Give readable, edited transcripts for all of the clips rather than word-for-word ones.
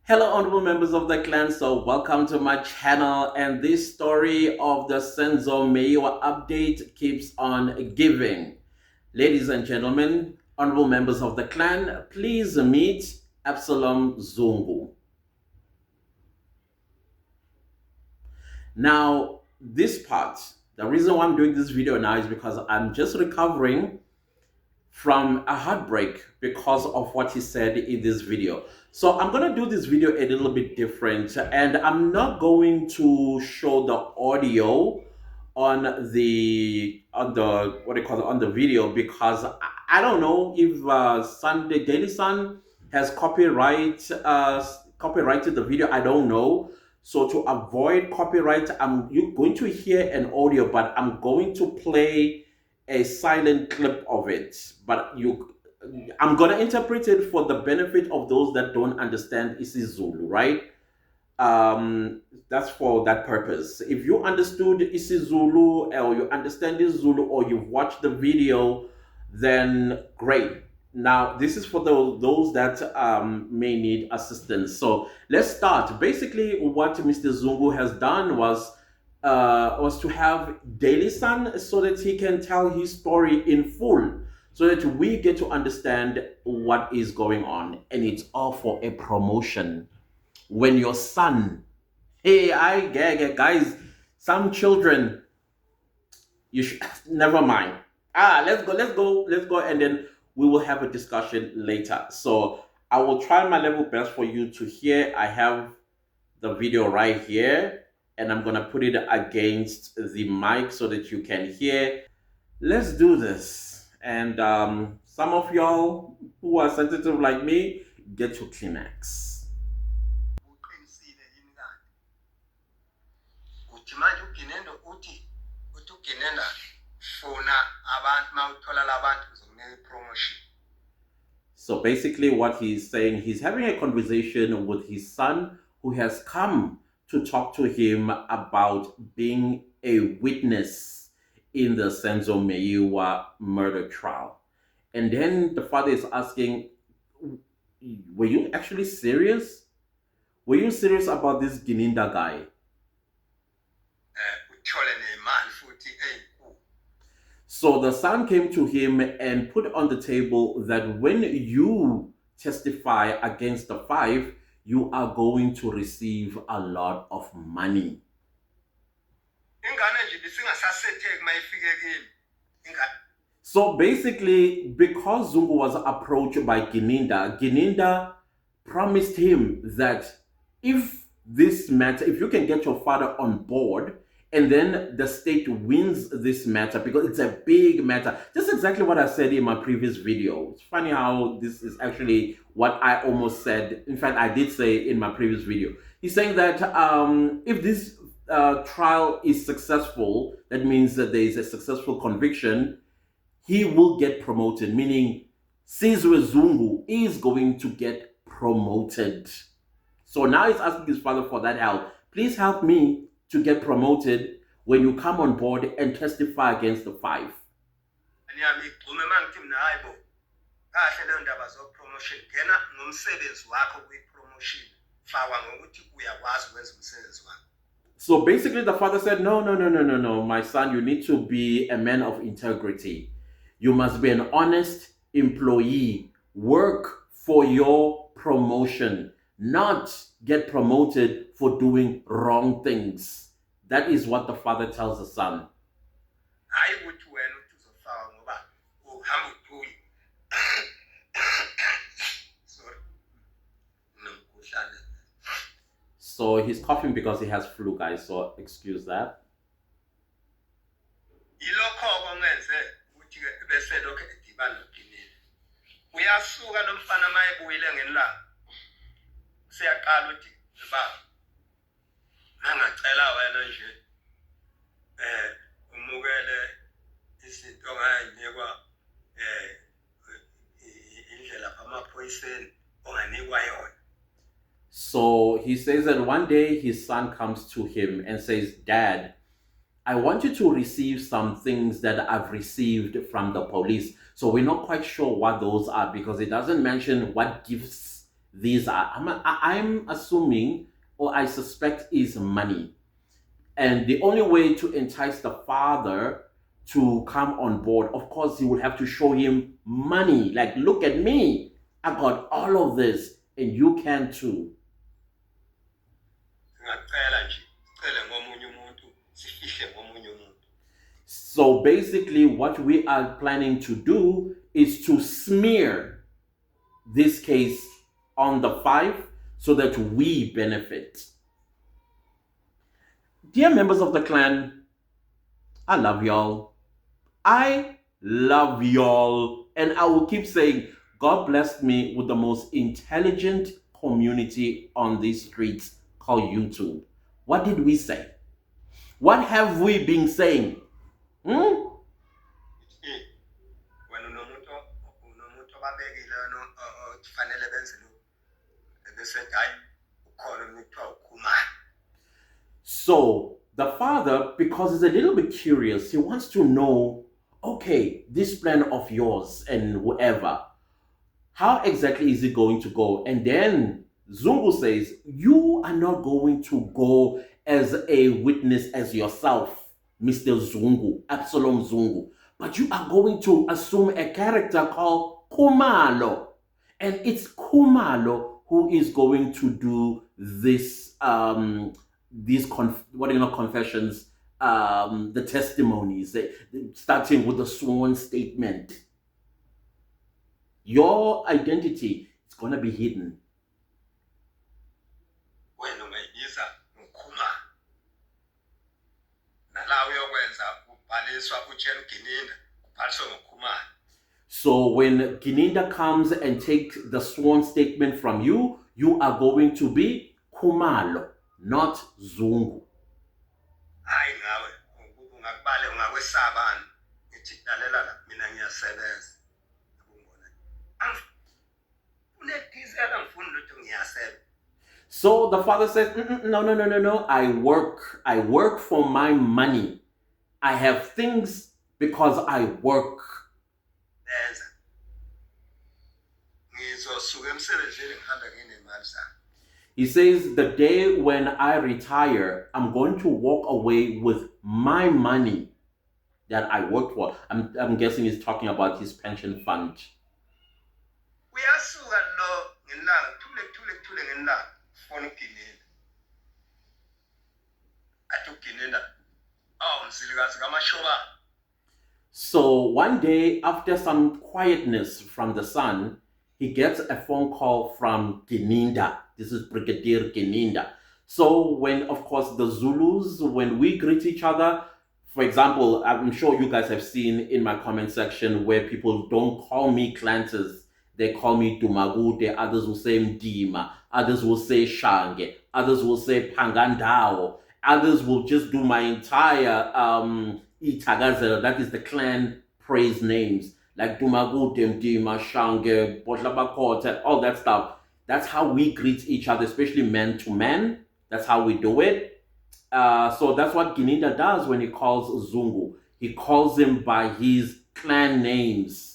Hello, honorable members of the clan. So, welcome to my channel. And this story of the SENZO MEYIWA update keeps on giving. Ladies and gentlemen, honorable members of the clan, please meet ABSALOM ZUNGU. Now, this part, the reason why I'm doing this video now is because I'm just recovering from a heartbreak because of what he said in this video. So I'm going to do this video a little bit different, and I'm not going to show the audio on the what do you call it, on the video, because I don't know if Sunday Daily Sun has copyrighted the video. I don't know. So to avoid copyright, you're going to hear an audio, but I'm going to play a silent clip of it. But I'm gonna interpret it for the benefit of those that don't understand isiZulu, right? That's for that purpose. If you understood isiZulu, or you understand isiZulu, or you've watched the video, then great. Now, this is for those that may need assistance. So let's start. Basically, what Mr. Zungu has done was to have Daily Sun so that he can tell his story in full, so that we get to understand what is going on. And it's all for a promotion. When your son, hey, I get guys, some children, you should never mind. Let's go, and then we will have a discussion later. So I will try my level best for you to hear. I have the video right here, and I'm gonna put it against the mic so that you can hear. Let's do this. And some of y'all who are sensitive like me, get your Kleenex. So basically what he's saying, he's having a conversation with his son, who has come to talk to him about being a witness in the SENZO MEYIWA murder trial. And then the father is asking, were you actually serious? Were you serious about this Gininda guy? So the son came to him and put on the table that when you testify against the 5, you are going to receive a lot of money. So basically, because Zungu was approached by Gininda promised him that if this matter, if you can get your father on board, and then the state wins this matter, because it's a big matter. Just exactly what I said in my previous video. It's funny how this is actually what I almost said. In fact, I did say in my previous video. He's saying that if this trial is successful, that means that there is a successful conviction, he will get promoted, meaning Sizwe Zungu is going to get promoted. So now he's asking his father for that help. Please help me to get promoted when you come on board and testify against the 5. So basically the father said, no, my son, you need to be a man of integrity. You must be an honest employee. Work for your promotion, not get promoted for doing wrong things. That is what the father tells the son. So he's coughing because he has flu, guys, so excuse that. So he says that one day his son comes to him and says, Dad, I want you to receive some things that I've received from the police. So we're not quite sure what those are, because it doesn't mention what gifts these are. I'm assuming, or I suspect, is money. And the only way to entice the father to come on board, of course, he will have to show him money. Like, look at me. I got all of this, and you can too. So basically, what we are planning to do is to smear this case on the five so that we benefit. Dear members of the clan, I love y'all. I love y'all. And I will keep saying, God blessed me with the most intelligent community on these streets called YouTube. What did we say? What have we been saying? So the father, because he's a little bit curious, he wants to know, okay, this plan of yours and whoever, how exactly is it going to go? And then Zungu says, you are not going to go as a witness as yourself, Mr. Zungu, ABSALOM ZUNGU, but you are going to assume a character called Kumalo. And it's Kumalo who is going to do this, confessions, the testimonies, starting with the sworn statement. Your identity is going to be hidden. So when Gininda comes and takes the sworn statement from you, you are going to be Kumalo, not Zungu. So the father says, no. I work for my money. I have things because I work. He says, the day when I retire, I'm going to walk away with my money that I worked for. I'm guessing he's talking about his pension fund. So one day, after some quietness from the son, he gets a phone call from Gininda. This is Brigadier Gininda. So when, of course, the Zulus, when we greet each other, for example, I'm sure you guys have seen in my comment section where people don't call me Clantis. They call me Dumakude, others will say Mdima, others will say Shange, others will say Pangandao, others will just do my entire Itagazela, that is the clan praise names, like Dumakude, Mdima, Shange, Botlabakota, all that stuff. That's how we greet each other, especially man to man. That's how we do it. So that's what Gininda does when he calls Zungu. He calls him by his clan names.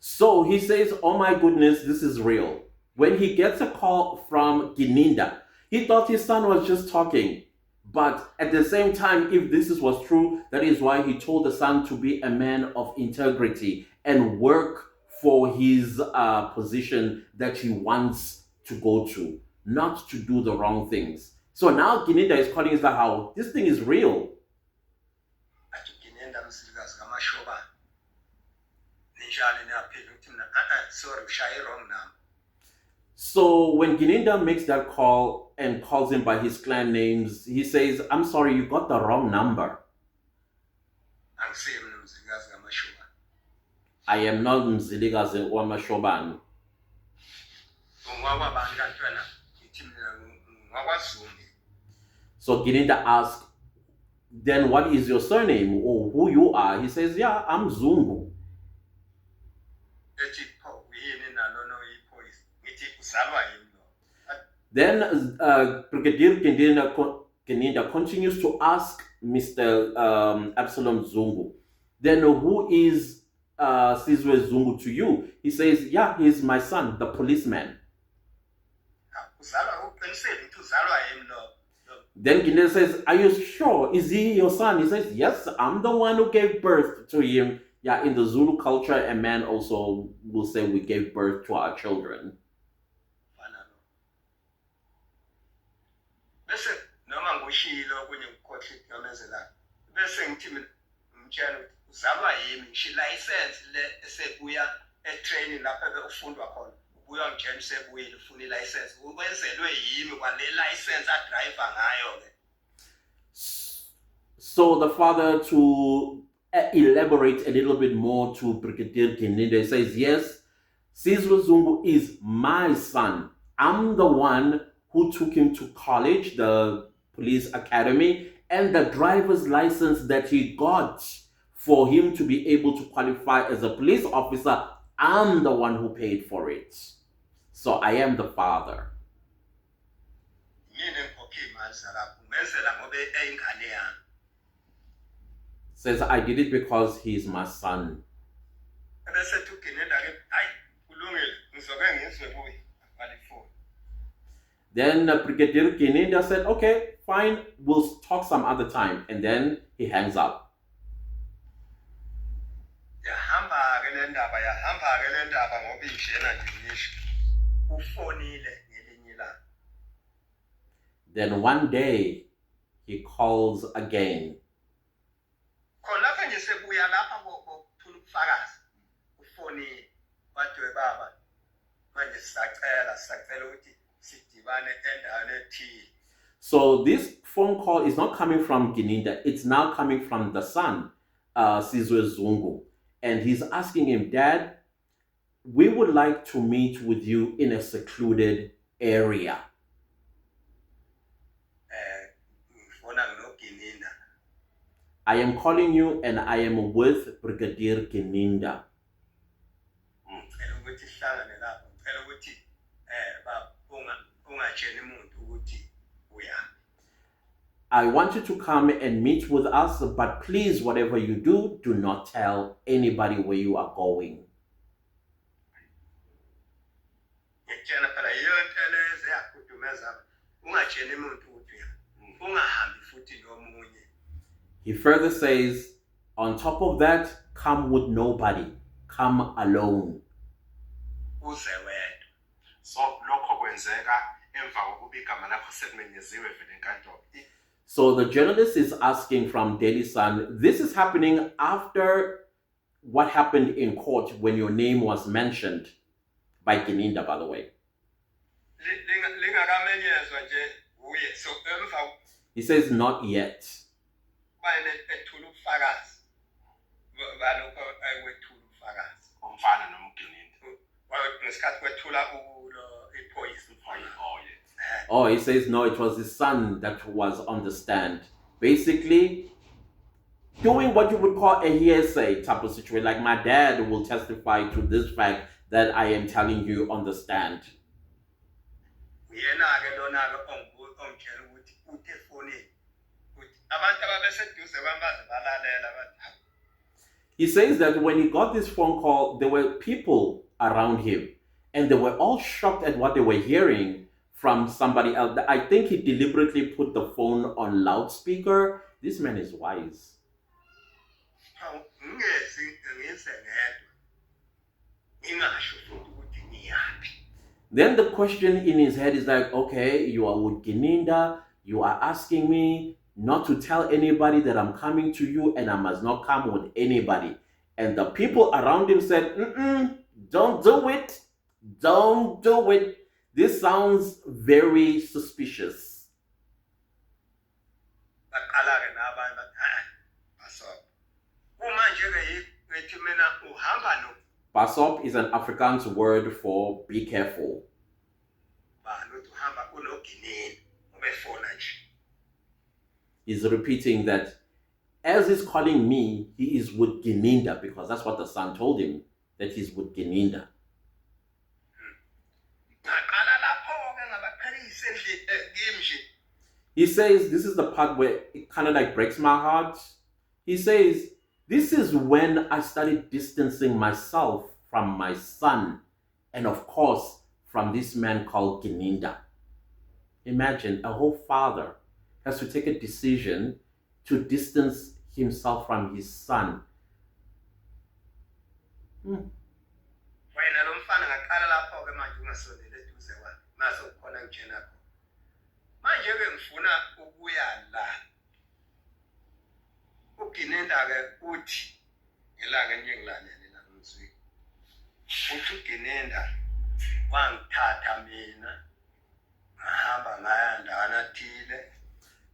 So he says, oh my goodness, this is real. When he gets a call from Gininda, he thought his son was just talking. But at the same time, if this was true, that is why he told the son to be a man of integrity and work for his position that he wants to go to, not to do the wrong things. So now Gininda is calling us like, how this thing is real. So when Gininda makes that call and calls him by his clan names, he says, I'm sorry, you got the wrong number. I am not Mziligazi or Mashoban. So Gininda asks, then what is your surname or who you are? He says, yeah, I'm Zungu. Then Brigadier Gininda Geninda continues to ask Mr. ABSALOM ZUNGU, then who is Sizwe Zungu to you? He says, yeah, he's my son, the policeman. Then Geninda says, are you sure? Is he your son? He says, yes, I'm the one who gave birth to him. Yeah, in the Zulu culture, a man also will say we gave birth to our children. So the father, to elaborate a little bit more to Brigadier Geninda, says, yes, Sizwe Zungu is my son. I'm the one who took him to college, the police academy, and the driver's license that he got for him to be able to qualify as a police officer. I'm the one who paid for it. So I am the father. Says, I did it because he's my son. Then Brigadier Geninda said, okay, fine, we'll talk some other time. And then he hangs up. Then one day, he calls again. So this phone call is not coming from Geninda, it's now coming from the son, Sizwe Zungu. And he's asking him, Dad, we would like to meet with you in a secluded area. I am calling you and I am with Brigadier Geninda. I want you to come and meet with us, but please, whatever you do, do not tell anybody where you are going. He further says, on top of that, come with nobody. Come alone. So the journalist is asking from Daily Sun, this is happening after what happened in court when your name was mentioned by Geninda, by the way. He says, not yet. Oh, he says, no, it was his son that was on the stand. Basically, doing what you would call a hearsay type of situation. Like my dad will testify to this fact that I am telling you on the stand. He says that when he got this phone call, there were people around him and they were all shocked at what they were hearing from somebody else. I think he deliberately put the phone on loudspeaker. This man is wise. Then the question in his head is like, okay, you are with Geninda, you are asking me not to tell anybody that I'm coming to you and I must not come with anybody. And the people around him said, don't do it. Don't do it. This sounds very suspicious. Pasop is an Afrikaans word for be careful. He's repeating that as he's calling me, he is with Geninda, because that's what the son told him, that he's with Geninda. He says, this is the part where it kind of like breaks my heart. He says, this is when I started distancing myself from my son and, of course, from this man called Gininda. Imagine a whole father has to take a decision to distance himself from his son. Hmm.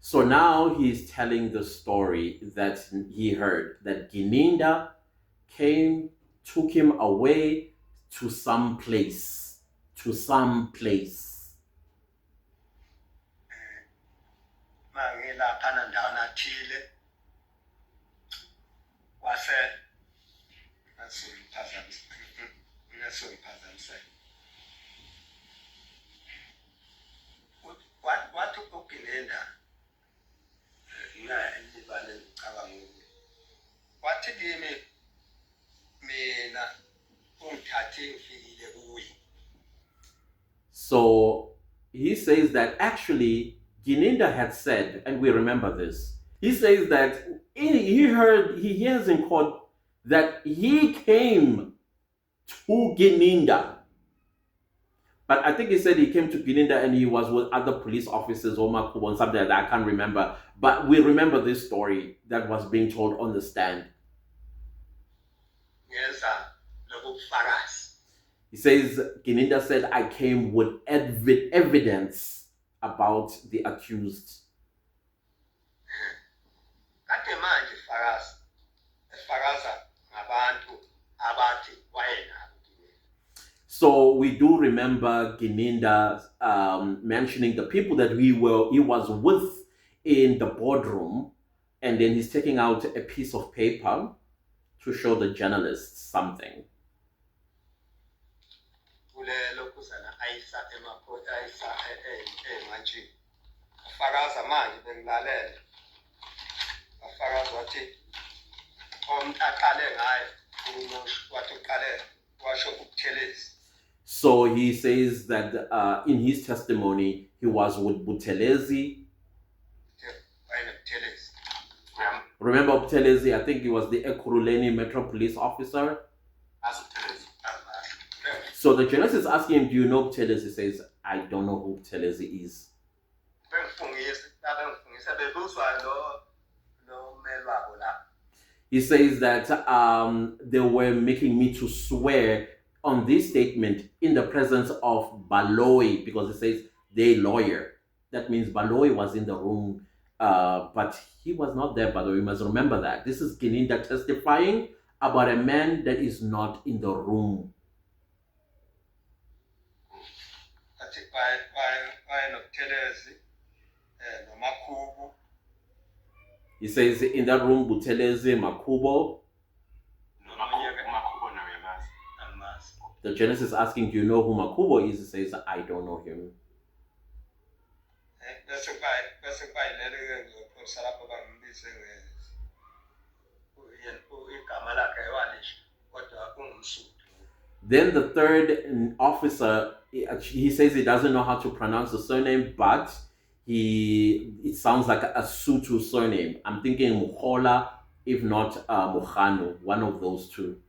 So now he's telling the story that he heard, that Gininda came, took him away to some place. To some place. So he says that actually Gininda had said, and we remember this, he says that he hears in court that he came to Gininda. But I think he said he came to Gininda and he was with other police officers or Makubo and something like that. I can't remember. But we remember this story that was being told on the stand. Yes, he says, Gininda said, I came with evidence about the accused. So we do remember Gininda mentioning the people that he was with in the boardroom, and then he's taking out a piece of paper to show the journalists something. So he says that in his testimony, he was with Buthelezi. Remember Buthelezi? I think he was the Ekurhuleni Metro Police officer. So the journalist is asking him, do you know Buthelezi? He says, I don't know who Buthelezi is. He says that they were making me to swear on this statement in the presence of Baloyi, because it says they lawyer. That means Baloyi was in the room, but he was not there, Baloyi. You must remember that. This is Gininda testifying about a man that is not in the room. He says in that room, Buthelezi, Makubo. The journalist is asking, do you know who Makubo is? He says, I don't know him. Then the third officer, he says he doesn't know how to pronounce the surname, but it sounds like a Sotho surname. I'm thinking Mukhola, if not Mukhanu, one of those two.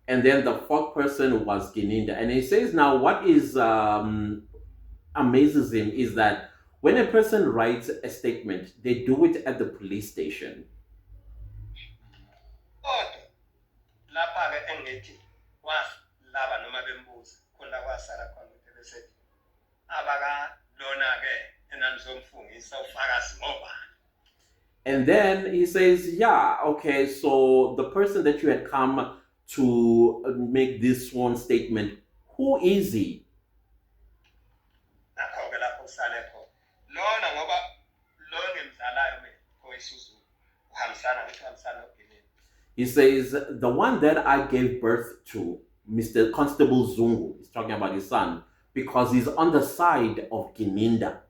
And then the fourth person was Gininda. And he says now what is amazes him is that when a person writes a statement, they do it at the police station. And then he says, yeah, okay, so the person that you had come to make this sworn statement, who is he? He says, the one that I gave birth to, Mr. Constable Zungu, he's talking about his son, because he's on the side of Gininda.